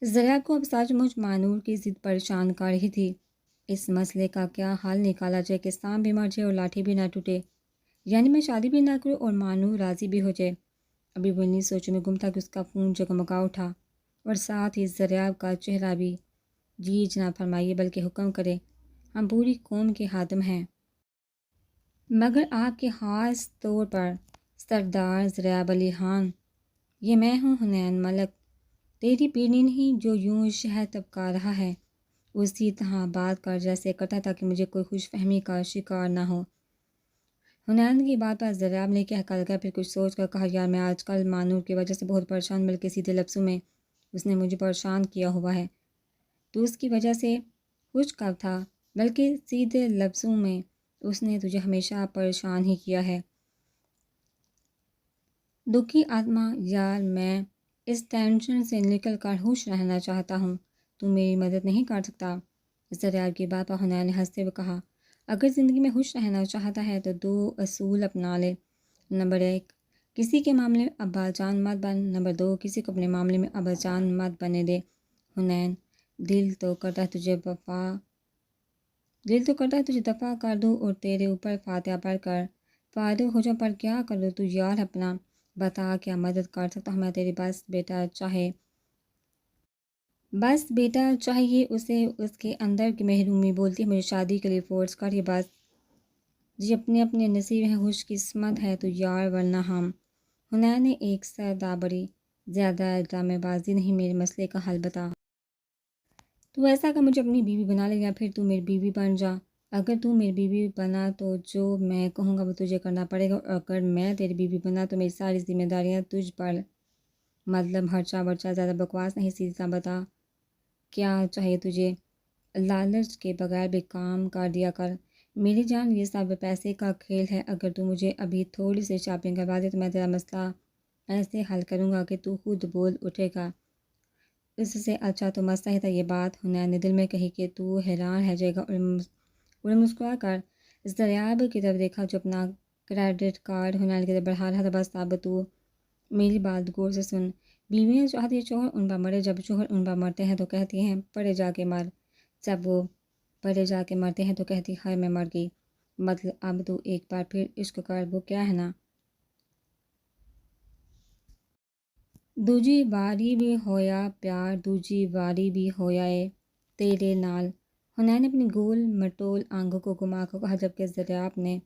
ذرا کو اب سچ مچ مانور کی ضد پریشان کر رہی تھی۔ اس مسئلے کا کیا حل نکالا جائے کہ سام بھی مر جائے اور لاٹھی بھی نہ ٹوٹے، یعنی میں شادی بھی نہ کروں اور مانور راضی بھی ہو جائے۔ ابھی وہ انہیں سوچوں میں گم تھا کہ اس کا خون جگمگا اٹھا اور ساتھ ہی ذریاب کا چہرہ بھی۔ جی جناب فرمائیے، بلکہ حکم کرے، ہم پوری قوم کے خادم ہیں، مگر آپ کے خاص طور پر سردار ذریاب علی خان، یہ میں ہوں حنین ملک، تیری پیڑھی نہیں جو یوں شہر تبکا رہا ہے۔ اسی طرح بات کر جیسے کرتا تھا کہ مجھے کوئی خوش فہمی کا شکار نہ ہو۔ حنین کی بات پر ذریاب نے کہہ کر گیا، پھر کچھ سوچ کر کہا، یار میں آج کل مانور کی وجہ سے بہت پریشان، بلکہ سیدھے لفظوں میں اس نے مجھے پریشان کیا ہوا ہے۔ تو اس کی وجہ سے خوش کب تھا، بلکہ سیدھے لفظوں میں اس نے تجھے ہمیشہ پریشان ہی کیا ہے۔ دکھی آتما، یار میں اس ٹینشن سے نکل کر خوش رہنا چاہتا ہوں، تو میری مدد نہیں کر سکتا؟ ذریاب کی بات پر حنین نے ہنستے ہوئے کہا، اگر زندگی میں خوش رہنا چاہتا ہے تو 2 اصول اپنا لے۔ نمبر 1، کسی کے معاملے میں ابا جان مت بن۔ نمبر 2، کسی کو اپنے معاملے میں ابا جان مت بننے دے۔ حنین، دل تو کرتا ہے تجھے دفع کر دوں اور تیرے اوپر فاتحہ پڑھ کر فارغ ہو جاؤں، پر کیا کروں؟ تو یار اپنا بتا، کیا مدد کر سکتا ہوں میں تیری؟ بس بیٹا چاہیے اسے، اس کے اندر کی محرومی بولتی ہے مجھے شادی کے لیے فورس کر، یہ بس جی اپنے اپنے نصیب ہیں، خوش قسمت ہے تو یار، ورنہ ہم۔ حنین نے ایک سر بڑی زیادہ ڈرامے بازی نہیں، میرے مسئلے کا حل بتا۔ تو ایسا کہ مجھے اپنی بیوی بنا لے، یا پھر تو میری بیوی بن جا۔ اگر تو میری بیوی بنا تو جو میں کہوں گا وہ تجھے کرنا پڑے گا، اور اگر میں تیری بیوی بنا تو میری ساری ذمہ داریاں تجھ پر۔ مطلب ہرچا ورچا زیادہ بکواس نہیں، سیدھا بتا کیا چاہیے تجھے؟ لالچ کے بغیر بھی کام کر دیا کر میری جان، یہ سب پیسے کا کھیل ہے۔ اگر تو مجھے ابھی تھوڑی سی شاپنگ کروا دے تو میں تیرا مسئلہ ایسے حل کروں گا کہ تو خود بول اٹھے گا۔ اس سے اچھا تو مسئلہ ہی تھا۔ یہ بات حنین نے دل میں کہی کہ تو حیران رہ جائے گا، اور مسکرا کر ذریاب کی طرف دیکھا جو اپنا کریڈٹ کارڈ حنین کی طرف بڑھا رہا تھا۔ بس اب تو میری بات غور سے سن، بیویاں چاہتی ہے شوہر ان پر مرے، جب شوہر ان پر مرتے ہیں تو کہتی ہیں پڑے جا کے مر، جب وہ پڑے جا کے مرتے ہیں تو کہتی ہائے میں مر گئی۔ مطلب اب تو ایک بار پھر عشق کر، وہ کیا ہے نا، دوجی باری بھی ہویا پیار، دوجی باری بھی ہویا اے تیرے نال۔ حنین نے اپنی گول مٹول آنکھوں کو گھما کر کہا، جبکہ ذریاب نے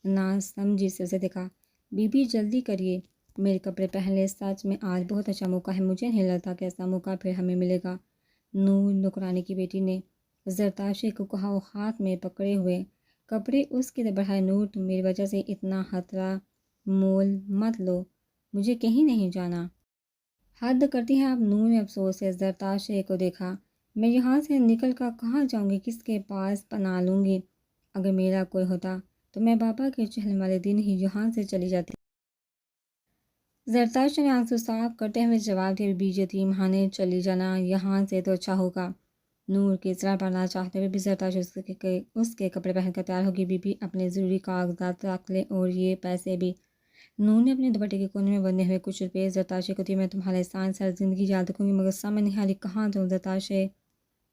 نہ سمجھی سے اسے دیکھا۔ بی بی جلدی کریے، میرے کپڑے پہن لے، سچ میں آج بہت اچھا موقع ہے، مجھے نہیں لگتا کہ ایسا موقع پھر ہمیں ملے گا۔ نور نکرانی کی بیٹی نے زرتاشے کو کہا، وہ ہاتھ میں پکڑے ہوئے کپڑے اس کی طرف بڑھائے۔ نور، تم میری وجہ سے اتنا خطرہ مول مت لو، مجھے کہیں نہیں جانا۔ حد کرتی ہیں آپ۔ نور نے افسوس سے زرتاشے کو دیکھا، میں یہاں سے نکل کر کہاں جاؤں گی، کس کے پاس پناہ لوں گی؟ اگر میرا کوئی ہوتا تو میں بابا کے چہلنے والے دن ہی یہاں سے چلی جاتی۔ زرتاشے نے آنسو صاف کرتے ہوئے جواب دیا، بی یتیم خانے چلی جانا یہاں سے تو اچھا ہوگا۔ نور کی اصرار پر نہ چاہتے ہوئے بھی زرتاشے اس کے کپڑے پہن کر تیار ہوگی۔ بی بی اپنے ضروری کاغذات رکھ لیں اور یہ پیسے بھی۔ نور نے اپنے دوپٹے کے کونے میں بندے ہوئے کچھ روپے زرتاشے کو دیے، میں تمہارا احسان ساری زندگی یاد رکھوں گی، مگر سمجھ نہیں آ رہی کہاں جاؤں؟ زرتاشے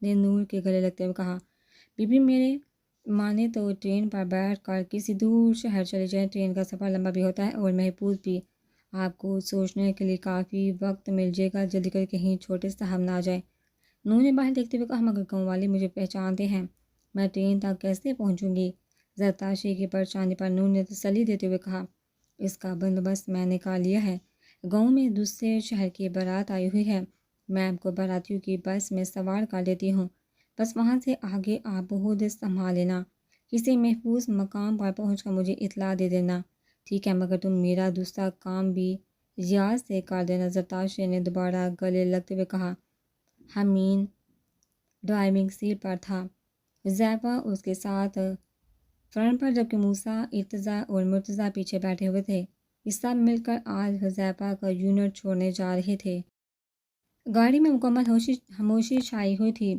نے نور کے گلے لگتے ہوئے کہا، بی بی میرے مانے تو ٹرین پر بیٹھ کر کسی دور شہر چلے جائیں، ٹرین کا سفر لمبا بھی ہوتا ہے اور محفوظ بھی، آپ کو سوچنے کے لیے کافی وقت مل جائے گا، جلدی کر کہیں چھوٹے صاحب نہ آ جائیں۔ نور نے باہر دیکھتے ہوئے کہا، مگر گاؤں والے مجھے پہچانتے ہیں، میں ٹرین تک کیسے پہنچوں گی؟ زرتاشے کی پریشانی پر نور نے تسلی دیتے ہوئے کہا، اس کا بندوبست میں نے کر لیا ہے، گاؤں میں دوسرے شہر کی بارات آئی ہوئی ہے، میں آپ کو باراتیوں کی بس میں سوار کر دیتی ہوں، بس وہاں سے آگے آپ بہت سنبھال لینا، کسی محفوظ مقام پر پہنچ کر مجھے اطلاع دے دینا، ٹھیک ہے؟ مگر تم میرا دوسرا کام بھی یاد سے کر دینا۔ زرتاشے نے دوبارہ گلے لگتے ہوئے کہا۔ حمین ڈرائیونگ سیٹ پر تھا، حذیفہ اس کے ساتھ فرنٹ پر، جبکہ موسیٰ، ارتضیٰ اور مرتضیٰ پیچھے بیٹھے ہوئے تھے۔ یہ سب مل کر آج حذیفہ کا یونٹ چھوڑنے جا رہے تھے۔ گاڑی میں مکمل خاموشی چھائی ہوئی تھی۔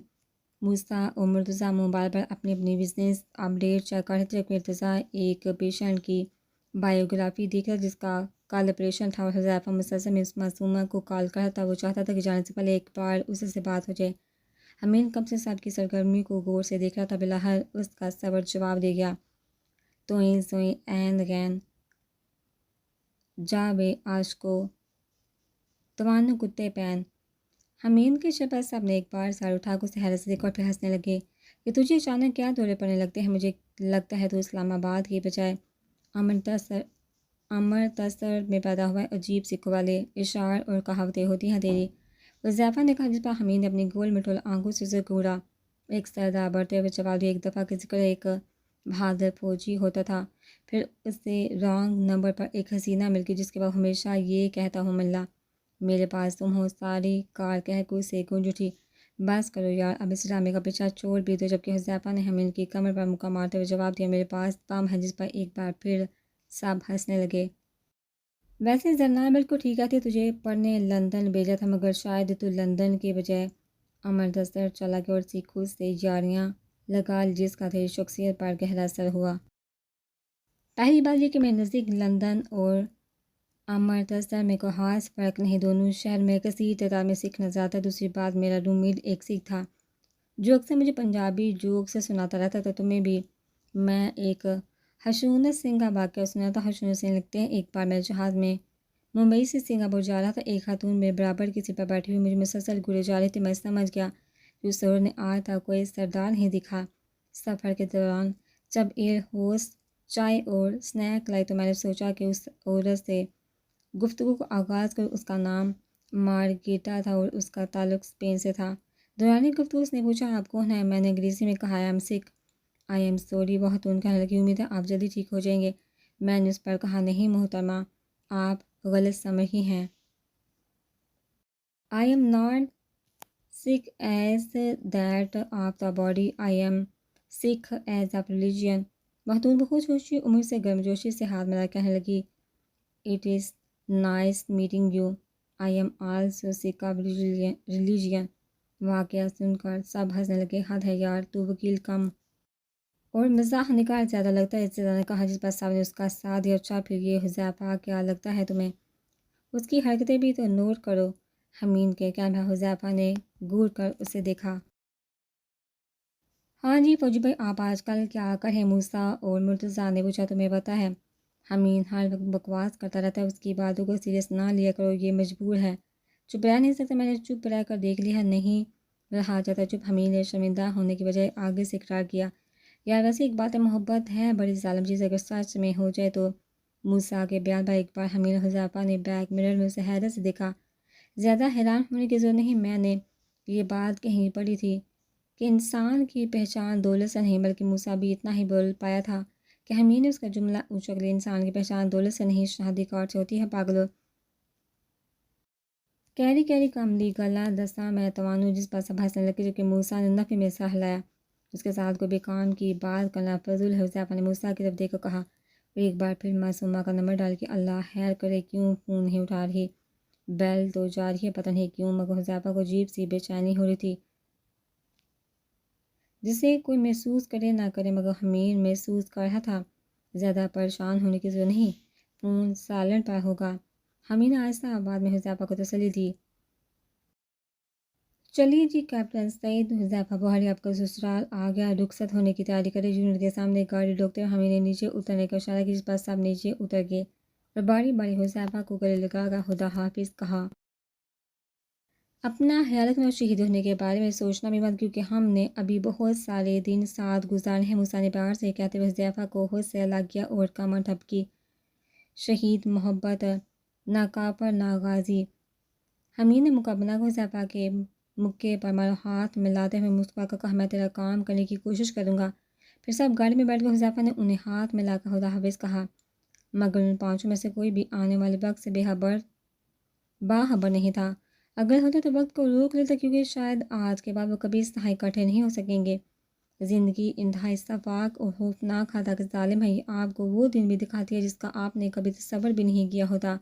موسیٰ اور مرتضیٰ موبائل پر اپنی اپنی بزنس اپ ڈیٹ چیک کر رہے تھے، جبکہ ارتضیٰ ایک پیشنٹ کی بائیوگرافی دیکھ رہا جس کا کال آپریشن تھا اور حذیفہ مسلسل اس معصومہ کو کال کرا تھا۔ وہ چاہتا تھا کہ جانے سے پہلے ایک بار اس سے بات ہو جائے۔ حمید کب سے صاحب کی سرگرمی کو غور سے دیکھ رہا تھا، بلاہر اس کا صبر جواب دے گیا، توئیں سوئیں این غین جا بے عاشقو توانو کتے پین۔ حمید کے شہباز صاحب نے ایک بار سر اٹھا کر اسے حیرت سے دیکھا اور پھر ہنسنے لگے کہ تجھے اچانک کیا دورے پڑنے لگتے ہیں؟ مجھے لگتا ہے تو اسلام آباد کی بجائے امرتسر میں پیدا ہوا ہے۔ عجیب سی قوالے اشعار اور کہاوتیں ہوتی ہیں تیری، حذیفہ نے کہا، جس پر حمید نے اپنی گول مٹول آنکھوں سے اسے گھورا۔ ایک سردار بڑھتے ہوئے جواب دیا، ایک دفعہ کا ذکر ایک بہادر فوجی ہوتا تھا، پھر اسے رانگ نمبر پر ایک حسینہ مل گئی جس کے بعد ہمیشہ یہ کہتا ہوں ملا میرے پاس تم ہو۔ ساری کار کہہ کو سے گونج اٹھی۔ بس کرو یار، اب اس ڈرامے کا پیچھا چھوڑ بھی دو۔ جبکہ حذیفہ نے حمید کی کمر پر مکہ مارتے ہوئے جواب دیا، میرے پاس بم ہے، جس پر ایک بار پھر سب ہنسنے لگے۔ ویسے زرنار بالکل ٹھیک ہے، تجھے پڑھنے لندن بھیجا تھا، مگر شاید تو لندن کے بجائے امرتسر چلا گیا اور سکھوں سے یاریاں لگا لی، جس کا تیری شخصیت پر گہرا اثر ہوا۔ پہلی بات یہ کہ میرے نزدیک لندن اور امرتسر میں کوئی خاص فرق نہیں، دونوں شہر میں کثیر تعداد میں سکھ نظر آتا ہے۔ دوسری بات، میرا روم میٹ ایک سکھ تھا جو اکثر مجھے پنجابی جوک سے سناتا رہتا تھا، تمہیں بھی۔ میں ایک خشونت سنگھ کا واقعہ سنا تھا۔ خشونت سنگھ لکھتے ہیں، ایک بار میں جہاز میں ممبئی سے سنگاپور جا رہا تھا، ایک خاتون میرے برابر کی سیٹ پر بیٹھی ہوئی مجھے مسلسل گھورے جا رہی تھی۔ میں سمجھ گیا کہ اس عورت نے آج تک کوئی سردار نہیں دکھا۔ سفر کے دوران جب ایئر ہوسٹ چائے اور سنیک لائی تو میں نے سوچا کہ اس عورت سے گفتگو کو آغاز کر۔ اس کا نام مارگیٹا تھا اور اس کا تعلق اسپین سے تھا۔ دوران گفتگو اس نے پوچھا، آپ کون ہیں؟ میں نے انگریزی میں کہا، I am Sikh. I am sorry, وہ خاتون کہنے لگی، امید ہے آپ جلدی ٹھیک ہو جائیں گے۔ میں نے اس پر کہا، نہیں محترمہ، آپ غلط سمجھ رہی ہیں۔ I am not Sikh as that of the body, I am Sikh as of religion. خاتون بہت خوشی عمر سے گرمجوشی سے ہاتھ ملا کہنے لگی، it is nice meeting you, I am also Sikh of religion. واقعہ سن کر سب ہنسنے لگے۔ حد ہے یار، تو وکیل کم اور مزاح نگار زیادہ لگتا ہے، اس سے زیادہ نے کہا، جس پر صاحب نے اس کا ساتھ دیا۔ اچھا پھر یہ حذیفہ کیا لگتا ہے تمہیں؟ اس کی حرکتیں بھی تو نوٹ کرو۔ حمید کے کہنے پر حذیفہ نے گور کر اسے دیکھا۔ ہاں جی فوجی بھائی، آپ آج کل کیا کر رہے ہیں؟ موسیٰ اور مرتضیٰ نے پوچھا، تمہیں پتہ ہے حمید ہر وقت بکواس کرتا رہتا ہے، اس کی باتوں کو سیریس نہ لیا کرو، یہ مجبور ہے۔ چپ رہ نہیں سکتا، میں نے چپ رہ کر دیکھ لیا، نہیں رہا جاتا چپ۔ حمید نے شرمندہ ہونے کی بجائے آگے سے اقرار کیا، یار ویسے ایک بات ہے، محبت ہے بڑی ظالم چیز، اگر سچ میں ہو جائے تو۔ موسیٰ کے بیان پر ایک بار حمید اور حذیفہ نے بیک مرر میں اسے حیرت سے دیکھا۔ زیادہ حیران ہونے کی ضرورت نہیں، میں نے یہ بات کہیں پڑھی تھی کہ انسان کی پہچان دولت سے نہیں، بلکہ موسیٰ بھی اتنا ہی بول پایا تھا کہ حمید نے اس کا جملہ اونچا کر لیا، انسان کی پہچان دولت سے نہیں شہادی کارڈ سے ہوتی ہے، پاگلو۔ کیری کیری کاملی گلا دسا میں توانو، جس پر سب ہنسنے لگے، جو کہ موسیٰ نے نفی میں سہ لایا۔ اس کے ساتھ کوئی بھی کام کی بات کرنا فضول ہے۔ حذیفہ نے موسیٰ کی طرف دیکھ کر کہا، اور ایک بار پھر معصومہ کا نمبر ڈال کے، اللہ خیر کرے، کیوں فون نہیں اٹھا رہی؟ بیل تو جا رہی ہے، پتہ نہیں کیوں، مگر حذیفہ کو عجیب سی بے چینی ہو رہی تھی، جسے کوئی محسوس کرے نہ کرے مگر حمید محسوس کر رہا تھا۔ زیادہ پریشان ہونے کی ضرورت نہیں، فون سائلنٹ پر ہوگا۔ حمید نے آہستہ آواز میں حذیفہ کو تسلی دی۔ چلیے جی کیپٹن سعید، حذیفہ بخاری آپ کا سسرال آ گیا، رخصت ہونے کی تیاری کرے۔ یونٹ کے سامنے گاڑی روکتے ہوئے حمید نے نیچے اترنے کا اشارہ کیا، جس پر سب نیچے اتر گئے اور باری باری حذیفہ کو گلے لگا کر خدا حافظ کہا۔ اپنا خیال رکھنا اور شہید ہونے کے بارے میں سوچنا بھی مت، کیونکہ ہم نے ابھی بہت سارے دن ساتھ گزارنے ہیں۔ موسیٰ نے پیار سے کہتے ہوئے حذیفہ کو خود سے الگ کیا اور کمر تھپکی۔ شہید محبت، نہ کافر نہ غازی۔ حمید نے مکہ بنا کر حذیفہ کے مکے پر ہاتھ ملاتے ہوئے مسکرا کر کہا، میں تیرا کام کرنے کی کوشش کروں گا۔ پھر سب گاڑی میں بیٹھ گئے۔ حذیفہ نے انہیں ہاتھ ملا کر خدا حافظ کہا، مگر ان پانچوں میں سے کوئی بھی آنے والے وقت سے باخبر نہیں تھا۔ اگر ہوتا تو وقت کو روک لیتا، کیونکہ شاید آج کے بعد وہ کبھی اس طرح اکٹھے نہیں ہو سکیں گے۔ زندگی انتہائی شفاف اور خوفناک حد تک ظالم ہے، یہ آپ کو وہ دن بھی دکھاتی ہے جس کا آپ نے کبھی تصور بھی نہیں کیا ہوتا۔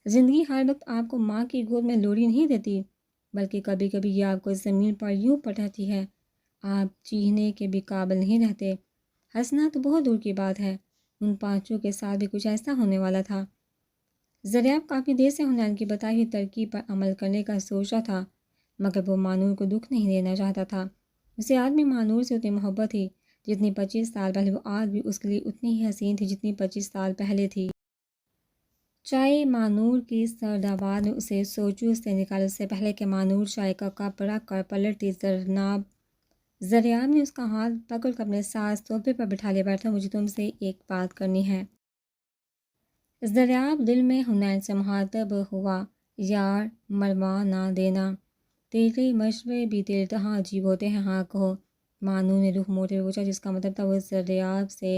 زندگی ہر وقت آپ کو ماں کی گود میں لوری نہیں دیتی، بلکہ کبھی کبھی یہ آپ کو زمین پر یوں پٹکتی ہے، آپ چیخنے کے بھی قابل نہیں رہتے۔ ہنسنا تو بہت دور کی بات ہے، ان پانچوں کے ساتھ بھی کچھ ایسا ہونے والا تھا۔ ضریاب کافی دیر سے حنین کی بتائی ہوئی ترکیب پر عمل کرنے کا سوچا تھا، مگر وہ مانور کو دکھ نہیں دینا چاہتا تھا۔ اسے آج بھی مانور سے اتنی محبت تھی جتنی 25 سال پہلے، وہ آج بھی اس کے لیے اتنی ہی حسین تھی جتنی 25 سال پہلے تھی۔ چائے مانور کی سرد آواز نے اسے سوچوں سے نکالا۔ اس سے پہلے کہ مانور چائے کا کپ رکھ کر پلٹتی، ضریاب نے اس کا ہاتھ پکڑ کر اپنے ساتھ صوفے پر بٹھا لیا۔ بیٹھا، مجھے تم سے ایک بات کرنی ہے۔ ضریاب دل میں حنین سے مخاطب ہوا، یار مروا نہ دینا، تیرے مشورے بھی تیرے طرح عجیب ہوتے ہیں، ہاں کہو۔ مانور نے رخ موڑتے ہوئے پوچھا، جس کا مطلب تھا وہ ضریاب سے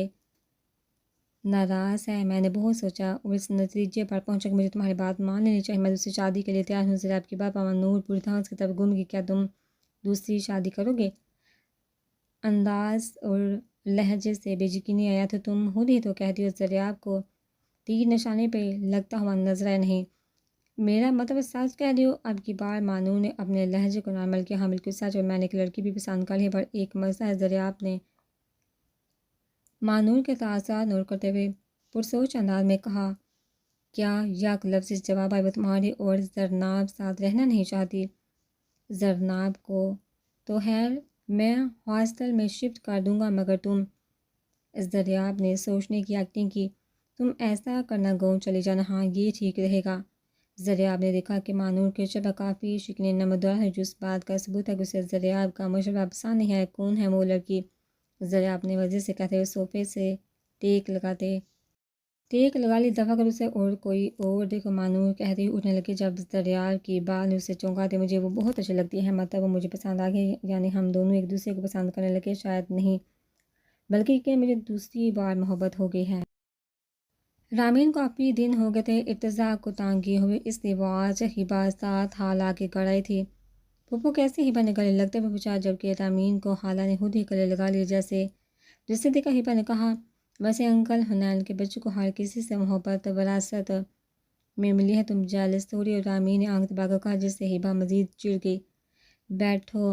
ناراض ہے۔ میں نے بہت سوچا اور اس نتیجے پر پہنچا کہ مجھے تمہاری بات مان لینی چاہیے۔ میں دوسری شادی کے لیے تیار ہوں۔ ضریاب کی بات پر مانور پوری طرح اس کی طرف گھوم گئی۔ کیا تم دوسری شادی کرو گے؟ انداز اور لہجے سے بے یقینی آیا تو تم خود ہی تو کہتی ہو۔ ضریاب کو تیر نشانے پہ لگتا ہوا نظر آیا، نہیں، میرا مطلب سچ کہہ رہی ہو؟ اب کی بار مانور نے اپنے لہجے کو نارمل کیا، ہاں بالکل سچ، اور میں نے ایک لڑکی بھی پسند کر لی ہے، پر ایک مسئلہ ہے۔ ضریاب نے مانور کے تاثرات نوٹ کرتے ہوئے پرسوچ انداز میں کہا، کیا یک لفظی جواب آیا، وہ تمہاری اور زرناب ساتھ رہنا نہیں چاہتی؟ زرناب کو تو خیر میں ہاسٹل میں شفٹ کر دوں گا، مگر تم؟ ضریاب نے سوچنے کی ایکٹنگ کی، تم ایسا کرنا گاؤں چلی جانا، ہاں یہ ٹھیک رہے گا۔ ضریاب نے دیکھا کہ مانور کے چہرہ کافی شکنی نمودار ہے، جو اس بات کا ثبوت ہے کہ اسے ضریاب کا مشورہ پسند نہیں ہے۔ کون ہے وہ لڑکی؟ ضریاب نے وجہ سے کہتے ہوئے صوفے سے ٹیک لگا لی، دفعہ کر اسے، اور کوئی اور دیکھو، مانور کہتے ہوئے اٹھنے لگی۔ جب ضریاب کی بات نے اسے چونکا دیا، مجھے وہ بہت اچھی لگتی ہے، مطلب وہ مجھے پسند آ گئی، یعنی ہم دونوں ایک دوسرے کو پسند کرنے لگے؟ شاید نہیں، بلکہ کہ مجھے دوسری بار محبت ہو گئی ہے۔ رامین کافی دن ہو گئے تھے ارتضیٰ کو تنگ کیے ہوئے، اس لیے وہ آج ہبا ساتھ حالہ کے گھر آئی تھی۔ پھپھو کیسے؟ ہبا نے گلے لگتے ہوئے پوچھا، جبکہ رامین کو خالہ نے خود ہی گلے لگا لیا جسے دیکھا ہبا نے کہا، ویسے انکل حنین کے بچوں کو ہر کسی سے محبت وراثت میں ملی ہے، تم جیلس تھوڑی؟ اور رامین نے آنکھ دبا کر کہا، جس سے ہبا مزید چڑ گئی۔ بیٹھو،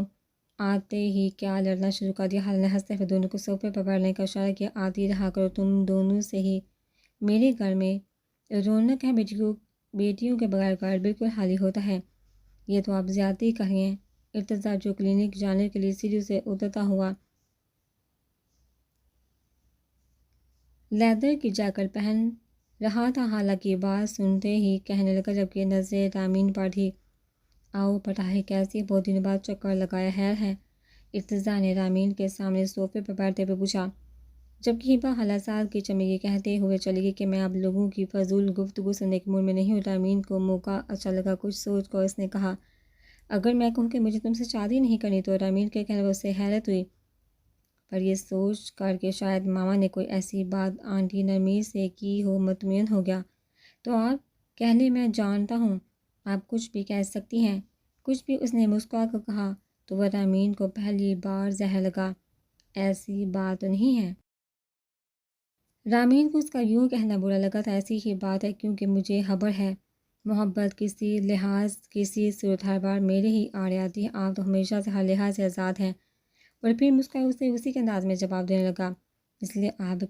آتے ہی کیا لڑنا شروع کر دیا؟ خالہ نے ہنستے ہوئے دونوں کو صوفے پر بیٹھنے کا اشارہ کیا، آتی رہا کرو، تم دونوں سے ہی میرے گھر میں رونق ہے، بیٹیوں کے بغیر گھر بالکل خالی ہوتا ہے۔ یہ تو آپ زیادتی کر رہی ہیں۔ ارتضیٰ جو کلینک جانے کے لیے سیڑھیوں سے اترتا ہوا لیدر کی جیکٹ پہن رہا تھا، حالانکہ بات سنتے ہی کہنے لگا، جبکہ نظریں رامین پر تھی، آؤ پٹاہے، کیسی؟ بہت دنوں بعد چکر لگایا ہے؟ ارتضیٰ نے رامین کے سامنے صوفے پر بیٹھتے ہوئے پوچھا، جبکہ ہبا خالہ ساتھ کی چمڑی کہتے ہوئے چلی گئی کہ میں اب لوگوں کی فضول گفتگو سننے کے موڈ میں نہیں ہوں۔ رامین کو موقع اچھا لگا، کچھ سوچ کر اس نے کہا، اگر میں کہوں کہ مجھے تم سے شادی نہیں کرنی تو؟ رامین کے کہنے پر اسے حیرت ہوئی، پر یہ سوچ کر کہ شاید ماما نے کوئی ایسی بات آنٹی نرمی سے کی ہو، مطمئن ہو گیا۔ تو آپ کہہ لیں، میں جانتا ہوں آپ کچھ بھی کہہ سکتی ہیں، کچھ بھی، اس نے مسکرا کر کہا، تو وہ رامین کو پہلی بار زہر لگا، ایسی بات تو نہیں ہے۔ رامین کو اس کا یوں کہنا برا لگا تھا، ایسی ہی بات ہے، کیونکہ مجھے خبر ہے محبت کسی لحاظ کسی صورت ہر بار میرے ہی آڑے آتی ہے، آپ تو ہمیشہ سے ہر لحاظ سے آزاد ہیں۔ اور پھر مسکرائے اسے اسی کے انداز میں جواب دینے لگا، اس لیے آپ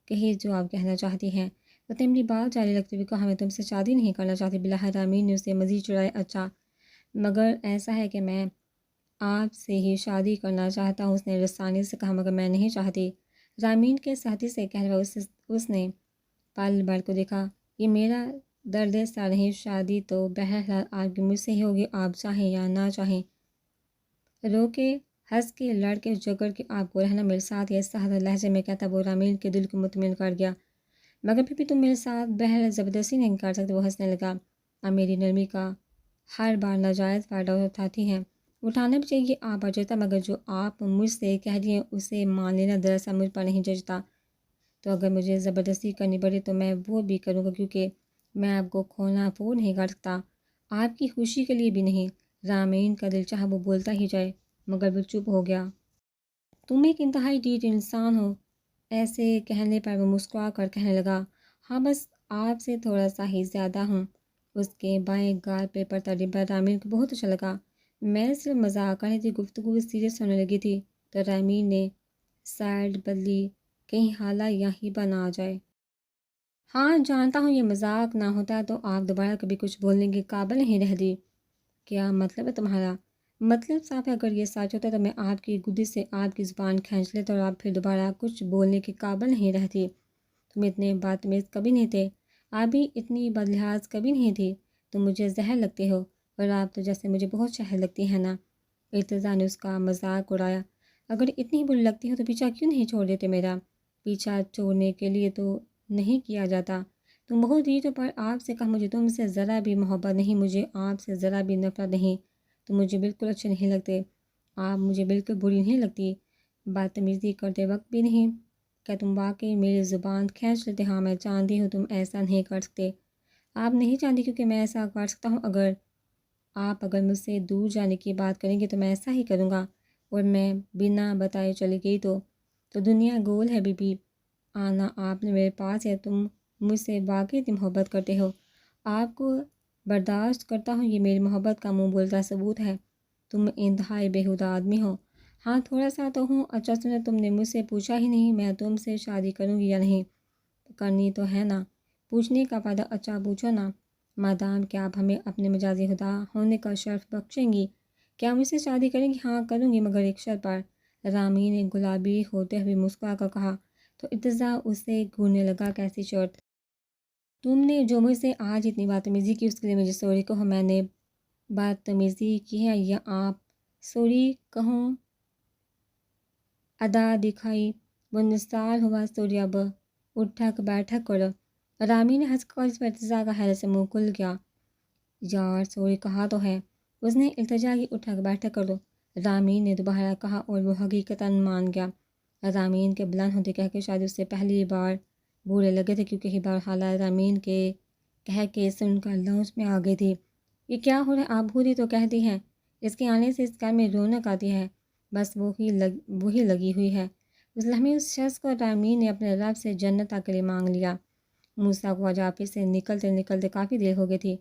کہیے جو آپ کہنا چاہتی ہیں۔ وہ اپنی بات جاری رکھتے ہوئے کہا، میں تم سے شادی نہیں کرنا چاہتی۔ بلاخر رامین نے اسے مزید چڑھایا، اچھا مگر ایسا ہے کہ میں آپ سے ہی شادی کرنا چاہتا ہوں، اس نے رسانی سے کہا، مگر میں نہیں چاہتی۔ رامین کے ساتھی سے کہہ رہا اس نے پل بھر کو دیکھا، یہ میرا درد سر نہیں، شادی تو بہرحال آپ کی مجھ سے ہی ہوگی، آپ چاہیں یا نہ چاہیں۔ رو کے ہنس کے لڑ کے جھگڑ کے آپ کو رہنا میرے ساتھ، یہ سادہ لہجے میں کہتا وہ رامین کے دل کو مطمئن کر گیا، مگر پھر بھی تم میرے ساتھ بہر زبردستی نہیں کر سکتے۔ وہ ہنسنے لگا، آپ میری نرمی کا ہر بار ناجائز فائدہ اٹھاتی ہیں، اٹھانا بھی چاہیے، آپ پر جچتا، مگر جو آپ مجھ سے کہہ رہی ہیں اسے مان لینا دراصل مجھ پر نہیں جچتا، تو اگر مجھے زبردستی کرنی پڑے تو میں وہ بھی کروں گا، کیونکہ میں آپ کو کھولنا افورڈ نہیں کر سکتا، آپ کی خوشی کے لیے بھی نہیں۔ رامین کا دل چاہا وہ بولتا ہی جائے، مگر وہ چپ ہو گیا۔ تم ایک انتہائی ڈھیٹ انسان ہو، ایسے کہنے پر وہ مسکرا کر کہنے لگا، ہاں بس آپ سے تھوڑا سا ہی زیادہ ہوں۔ اس کے بائیں گال پہ پڑتا ڈبہ رامین کو بہت اچھا لگا، میں صرف مذاق کر رہی تھی۔ گفتگو سیریس ہونے لگی تھی تو رامین نے سائڈ بدلی، کہیں حالہ یا ہبا نہ آ جائے۔ ہاں جانتا ہوں یہ مذاق نہ ہوتا تو آپ دوبارہ کبھی کچھ بولنے کے قابل نہیں رہتی۔ کیا مطلب ہے تمہارا؟ مطلب صاف ہے، اگر یہ سچ ہوتا تو میں آپ کی گدی سے آپ کی زبان کھینچ لیتا اور آپ پھر دوبارہ کچھ بولنے کے قابل نہیں رہتی۔ تم اتنے بدتمیز کبھی نہیں تھے، آپ بھی اتنی بدلحاظ کبھی نہیں تھی۔ تم مجھے زہر لگتے ہو، اور آپ تو جیسے مجھے بہت شہر لگتی ہے نا۔ ارتضیٰ نے اس کا مذاق اڑایا۔ اگر اتنی بری لگتی ہو تو پیچھا کیوں نہیں چھوڑ دیتے میرا؟ پیچھا چھوڑنے کے لیے تو نہیں کیا جاتا۔ تم بہت ہی تو، پر آپ سے کہا مجھے تم سے ذرا بھی محبت نہیں، مجھے آپ سے ذرا بھی نفرت نہیں۔ تم مجھے بالکل اچھے نہیں لگتے، آپ مجھے بالکل بری نہیں لگتی، بدتمیزی کرتے وقت بھی نہیں۔ کیا تم واقعی میری زبان کھینچ لیتے؟ ہاں میں جانتی ہوں تم ایسا نہیں کر سکتے۔ آپ نہیں جانتی کیونکہ میں ایسا کر سکتا ہوں۔ اگر مجھ سے دور جانے کی بات کریں گے تو میں ایسا ہی کروں گا، اور میں بنا بتائے چلی گئی تو دنیا گول ہے بی بی۔ آنا آپ نے میرے پاس ہے، تم مجھ سے واقعی محبت کرتے ہو۔ آپ کو برداشت کرتا ہوں، یہ میری محبت کا منہ بولتا ثبوت ہے۔ تم انتہائی بیہودہ آدمی ہو۔ ہاں تھوڑا سا تو ہوں۔ اچھا سنا، تم نے مجھ سے پوچھا ہی نہیں میں تم سے شادی کروں گی یا نہیں۔ کرنی تو ہے نا، پوچھنے کا فائدہ۔ اچھا پوچھو نا، مادام کہ آپ ہمیں اپنے مجازی خدا ہونے کا شرف بخشیں گی۔ کیا مجھ سے شادی کریں گی؟ ہاں کروں گی، مگر ایک شرط پر۔ رامی نے گلابی ہوتے ہوئے مسکرا کر کہا۔ تو ارتضیٰ اسے گھورنے لگا۔ کیسی شرط؟ تم نے جو مجھ سے آج اتنی بدتمیزی کی اس کے لیے مجھے سوری کہو۔ میں نے بدتمیزی کی ہے یا آپ سوری کہوں؟ ادا دکھائی، وہ نثار ہوا۔ سوری اب اٹھک بیٹھک کرو۔ رامی نے ہنس کر، جس پر ارتضیٰ کا حیرت سے منہ کھل گیا۔ یار سوری کہا تو ہے۔ اس نے التجا کی، اٹھک بیٹھک کرو۔ رامین نے دوبارہ کہا اور وہ حقیقتاً مان گیا۔ رامین کے بلند ہوتے کہہ کے شاید اس سے پہلی بار برے لگے تھے، کیونکہ ہی بار حالات رامین کے کہہ کے سن کر لوچ میں آ گئی تھی۔ یہ کیا ہو رہا ہے؟ آپ بھوری تو کہتی ہیں، اس کے آنے سے اس گھر میں رونق آتی ہے۔ بس وہی لگی ہوئی ہے۔ اس لمحے اس شخص کو رامین نے اپنے رب سے جنت تک کے لیے مانگ لیا۔ موسیٰ کو آج آفس سے نکلتے کافی دیر ہو گئی تھی۔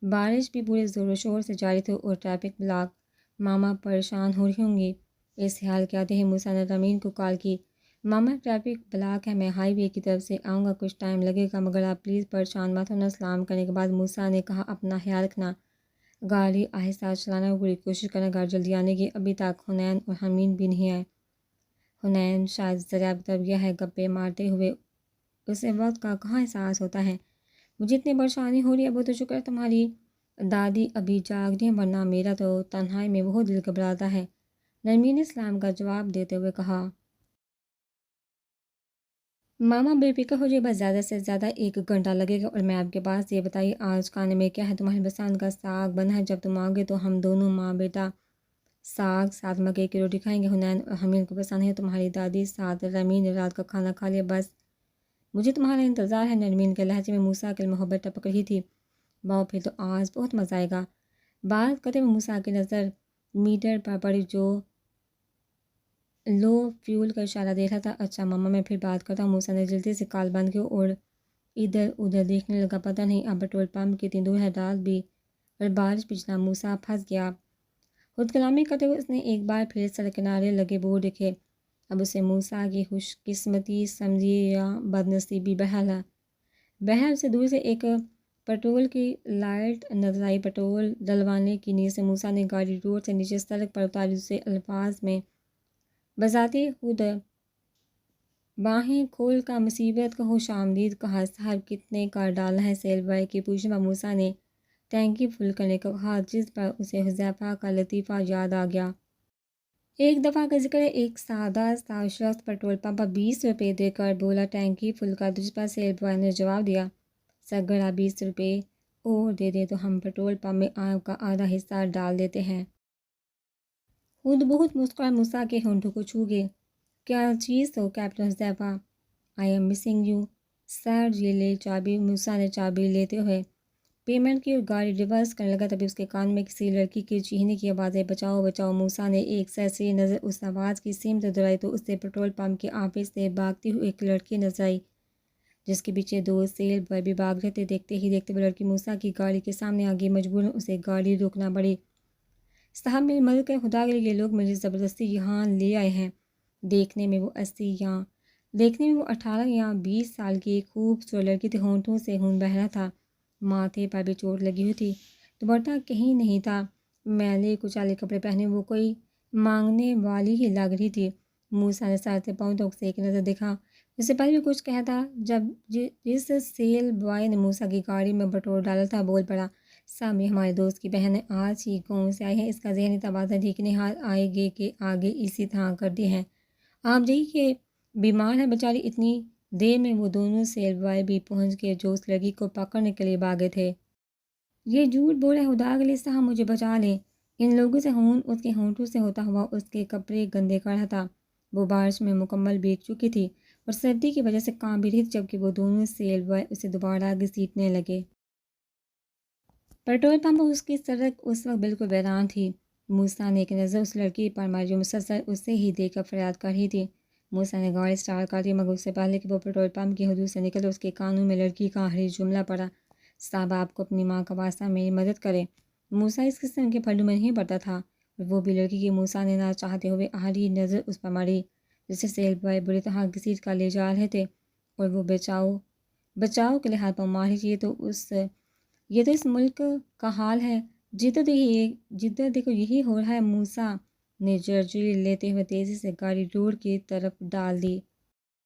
بارش بھی پورے زور و شور سے جاری تھی اور ٹریفک بلاک۔ ماما پریشان ہو رہی ہوں گی۔ اس خیال کے آتے ہی موسیٰ نے رامین کو کال کی۔ ماما ٹریفک بلاک ہے، میں ہائی وے کی طرف سے آؤں گا، کچھ ٹائم لگے گا، مگر آپ پلیز پریشان مت ہونا۔ سلام کرنے کے بعد موسیٰ نے کہا اپنا خیال رکھنا، گاڑی آہستہ چلانا اور پوری کوشش کرنا گھر جلدی آنے کی۔ ابھی تک حنین اور حمید بھی نہیں آئے۔ حنین شاید ذرا طرف گیا ہے، گپے مارتے ہوئے اسے وقت کا کہاں احساس ہوتا ہے۔ مجھے اتنی پریشانی ہو رہی ہے، وہ تو شکر ہے تمہاری دادی ابھی جاگ رہی ہیں، ورنہ میرا تو تنہائی میں بہت دل گھبراتا ہے۔ نرمین نے سلام کا جواب دیتے ہوئے کہا۔ ماما بے فکر ہو جائے، بس زیادہ سے زیادہ 1 گھنٹہ لگے گا۔ اور میں آپ کے پاس یہ بتائیے آج کھانے میں کیا ہے؟ تمہاری پسند کا ساگ بنا ہے، جب تم آؤ گے تو ہم دونوں ماں بیٹا ساگ ساتھ مکئی کی روٹی کھائیں گے۔ حنین اور حمید کو پسند ہے تمہاری دادی ساتھ رامین نے رات کا کھانا کھا لیا، بس مجھے تمہارا انتظار ہے۔ نرمین کے لہجے میں موسیٰ کی محبت ٹپک رہی تھی۔ واہ، پھر تو آج بہت مزہ آئے گا۔ بات کرتے ہوئے موسیٰ کی نظر میٹر پر پڑی جو لو فیول کا اشارہ دے رہا تھا۔ اچھا ماما میں پھر بات کرتا ہوں۔ موسیٰ نے جلدی سے کال بند کی اور ادھر ادھر دیکھنے لگا۔ پتہ نہیں اب پیٹرول پمپ کتنی دور ہے، رات بھی اور بارش بھی جناب۔ موسیٰ پھنس گیا۔ خود کلامی کرتے ہوئے اس نے ایک بار پھر سڑک کنارے لگے بورڈ دیکھے۔ اب اسے موسیٰ کی خوش قسمتی سمجھی یا بدنصیبی، بہرحال اسے دور سے ایک پیٹرول کی لائٹ نظر آئی۔ پیٹرول ڈلوانے کی نیت سے موسیٰ نے گاڑی روڈ سے نیچے سڑک پر اتاری، اسے الفاظ میں بذاتِ خود باہیں کھول کر مصیبت کو خوش آمدید کہا۔ صاحب کتنے کا ڈالا ہے؟ سیل بوائے کی پوچھنے پر موسیٰ نے ٹینکی فل کرنے کو کہا، جس پر اسے حذیفہ کا لطیفہ یاد آ گیا۔ ایک دفعہ کا ذکر ہے، ایک سادہ سا شخص پیٹرول پمپ پر 20 روپے دے کر بولا ٹینکی فل کر، جس پر سیل بوائے نے جواب دیا، سر آپ 20 روپے اور دے دیں تو ہم پیٹرول پمپ میں آپ کا آدھا حصہ ڈال دیتے ہیں۔ خود بہت مسکرائے، موسیٰ کے ہونٹوں کو چھو گئے۔ کیا چیز ہو captain Huzaifa? I am missing you sir, یہ لے چابی۔ موسیٰ نے چابی لیتے ہوئے پیمنٹ کی اور گاڑی ریورس کرنے لگا، تبھی اس کے کان میں کسی لڑکی کی چیخنے کی آوازیں، بچاؤ بچاؤ۔ موسیٰ نے ایک سرسری نظر اس آواز کی سمت دوڑائی تو اسے پیٹرول پمپ کے آفس سے بھاگتی ہوئی ایک لڑکی نظر آئی، جس کے پیچھے 2 سیل بوائے بھی بھاگ رہے تھے۔ دیکھتے ہی دیکھتے وہ لڑکی موسیٰ کی گاڑی کے سامنے آ گئی، مجبوراً اسے گاڑی روکنا پڑی۔ صاحب میرے ملک خدا کے لیے، یہ لوگ مجھے زبردستی یہاں لے آئے ہیں۔ دیکھنے میں وہ 80 یا دیکھنے میں وہ 18 یا 20 سال کی ایک خوبصورت لڑکی تھی، ہونٹوں سے خون بہ رہا تھا، ماتھے پر بھی چوٹ لگی ہوئی تھی، دوپٹہ کہیں نہیں تھا، میلے کچالے کپڑے پہنے وہ کوئی مانگنے والی ہی لگ رہی تھی۔ موسیٰ نے سر سے پاؤں تک اسے ایک نظر دیکھا، اس سے پہلے بھی کچھ کہتا جب جس سیل بوائے نے موسیٰ کی گاڑی میں پٹرول ڈالا تھا بول پڑا، سامی ہمارے دوست کی بہن ہے، آج ہی گاؤں سے آئی ہے، اس کا ذہنی توازن ٹھیک نہیں، حال آئے گے کہ آگے اسی طرح کر دی ہے، آپ جی کہ بیمار ہے بیچاری۔ اتنی دیر میں وہ دونوں سیل بوائے بھی پہنچ گئے جو اس لڑکی کو پکڑنے کے لیے بھاگے تھے۔ یہ جھوٹ بول ہے، خدا کے لیے صاحب مجھے بچا لیں، ان لوگوں سے خون اس کے ہونٹوں سے ہوتا ہوا اس کے کپڑے گندے کر رہا تھا۔ وہ بارش میں مکمل بھیگ چکی تھی اور سردی کی وجہ سے کانپ بھی رہی تھی، جبکہ وہ دونوں سیل بوائے اسے دوبارہ گھسیٹنے لگے۔ پیٹرول پمپ پر اس کی سڑک اس وقت بالکل ویران تھی۔ موسیٰ نے ایک نظر اس لڑکی پر ماری جو مسلسل اسے ہی دیکھ کر فریاد کر رہی تھی۔ موسیٰ نے گاڑی سٹارٹ کر دی، مگر اس سے پہلے کہ وہ پیٹرول پمپ کی حدود سے نکلے اس کے کانوں میں لڑکی کا آخری جملہ پڑا، صاحب آپ کو اپنی ماں کا واسطہ میری مدد کرے۔ موسیٰ اس قسم کے پھلوں میں نہیں پڑتا تھا، اور وہ بھی لڑکی کی موسیٰ نے نہ چاہتے ہوئے آخری نظر اس پر ماری جسے سیل بوائے بری طرح گھسیٹ کر لے جا رہے تھے، اور وہ بچاؤ کے لحاظ پر ماری تھی۔ یہ تو اس ملک کا حال ہے، جدھر دیکھو یہی ہو رہا ہے۔ موسیٰ نے جرجری لیتے ہوئے تیزی سے گاڑی روڈ کی طرف ڈال دی۔